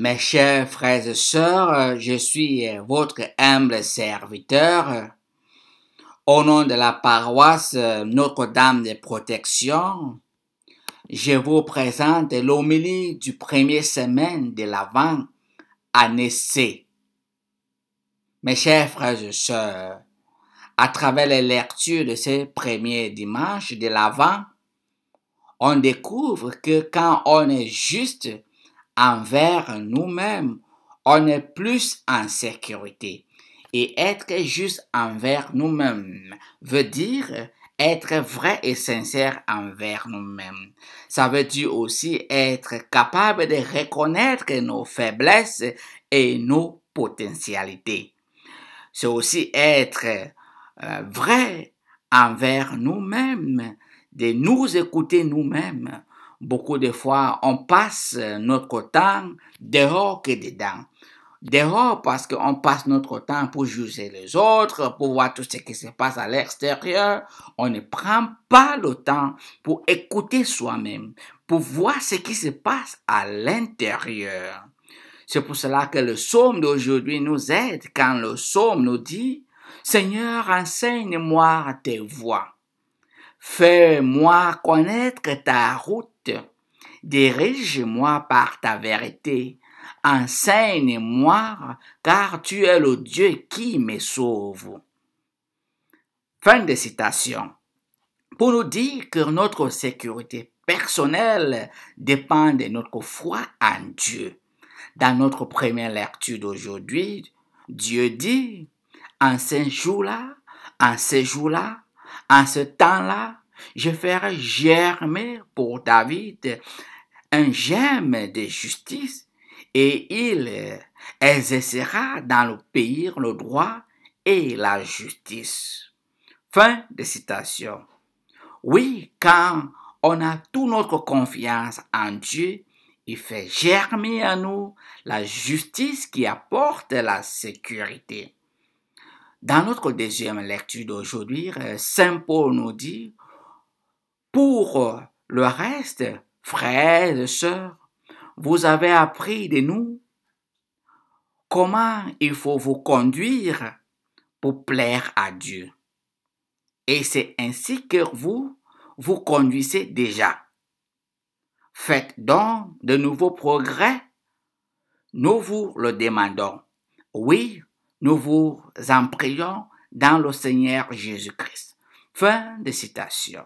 Mes chers frères et sœurs, je suis votre humble serviteur. Au nom de la paroisse Notre-Dame de Protection, je vous présente l'homélie du premier semaine de l'Avent, année C. Mes chers frères et sœurs, à travers les lectures de ces premiers dimanches de l'Avent, on découvre que quand on est juste envers nous-mêmes, on est plus en sécurité. Et être juste envers nous-mêmes veut dire être vrai et sincère envers nous-mêmes. Ça veut dire aussi être capable de reconnaître nos faiblesses et nos potentialités. C'est aussi être vrai envers nous-mêmes, de nous écouter nous-mêmes. Beaucoup de fois, on passe notre temps dehors que dedans. Dehors parce qu'on passe notre temps pour juger les autres, pour voir tout ce qui se passe à l'extérieur. On ne prend pas le temps pour écouter soi-même, pour voir ce qui se passe à l'intérieur. C'est pour cela que le psaume d'aujourd'hui nous aide quand le psaume nous dit « Seigneur, enseigne-moi tes voies. Fais-moi connaître ta route. Dirige-moi par ta vérité. Enseigne-moi, car tu es le Dieu qui me sauve. » Fin de citation. Pour nous dire que notre sécurité personnelle dépend de notre foi en Dieu. Dans notre première lecture d'aujourd'hui, Dieu dit, en ce jour-là, en ce temps-là, je ferai germer pour David un germe de justice et il exercera dans le pays le droit et la justice. Fin de citation. Oui, quand on a toute notre confiance en Dieu, il fait germer en nous la justice qui apporte la sécurité. Dans notre deuxième lecture d'aujourd'hui, Saint Paul nous dit, pour le reste, frères et sœurs, vous avez appris de nous comment il faut vous conduire pour plaire à Dieu. Et c'est ainsi que vous conduisez déjà. Faites donc de nouveaux progrès. Nous vous le demandons. Oui, nous vous en prions dans le Seigneur Jésus-Christ. Fin de citation.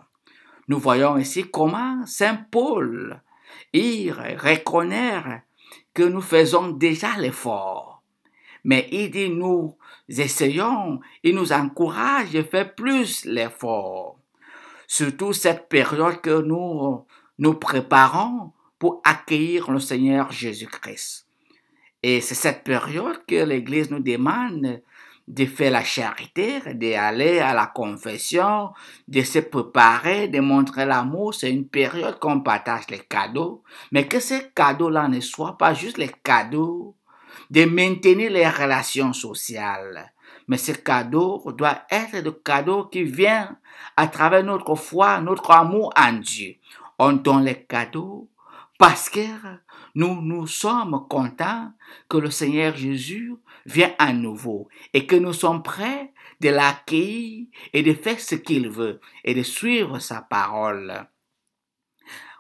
Nous voyons ici comment Saint Paul il reconnaît que nous faisons déjà l'effort. Mais il dit nous essayons, il nous encourage à faire plus l'effort. Surtout cette période que nous préparons pour accueillir le Seigneur Jésus-Christ. Et c'est cette période que l'Église nous demande de faire la charité, d'aller à la confession, de se préparer, de montrer l'amour. C'est une période qu'on partage les cadeaux, mais que ces cadeaux-là ne soient pas juste les cadeaux de maintenir les relations sociales. Mais ces cadeaux doivent être des cadeaux qui viennent à travers notre foi, notre amour en Dieu. On donne les cadeaux parce que nous sommes contents que le Seigneur Jésus vient à nouveau et que nous sommes prêts de l'accueillir et de faire ce qu'il veut et de suivre sa parole.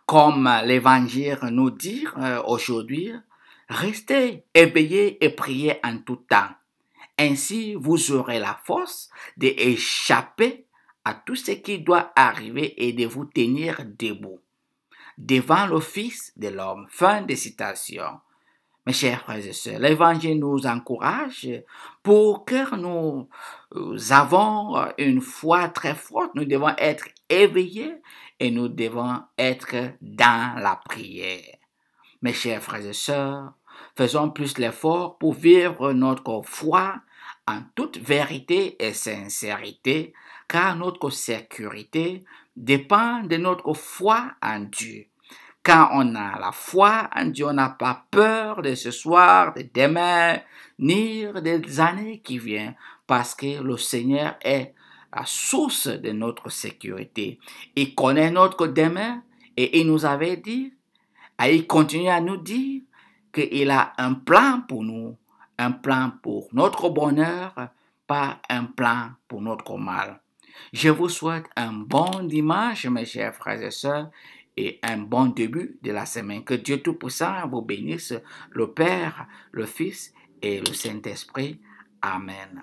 Comme l'Évangile nous dit aujourd'hui, restez éveillés et priez en tout temps. Ainsi, vous aurez la force d'échapper à tout ce qui doit arriver et de vous tenir debout devant le Fils de l'homme. Fin de citation. Mes chers frères et sœurs, l'Évangile nous encourage pour que nous avons une foi très forte. Nous devons être éveillés et nous devons être dans la prière. Mes chers frères et sœurs, faisons plus l'effort pour vivre notre foi en toute vérité et sincérité, car notre sécurité dépend de notre foi en Dieu. Quand on a la foi en Dieu, on n'a pas peur de ce soir, de demain, ni des années qui viennent, parce que le Seigneur est la source de notre sécurité. Il connaît notre demain et il nous avait dit, et il continue à nous dire qu'il a un plan pour nous, un plan pour notre bonheur, pas un plan pour notre mal. Je vous souhaite un bon dimanche, mes chers frères et sœurs, et un bon début de la semaine. Que Dieu Tout-Puissant vous bénisse, le Père, le Fils et le Saint-Esprit. Amen.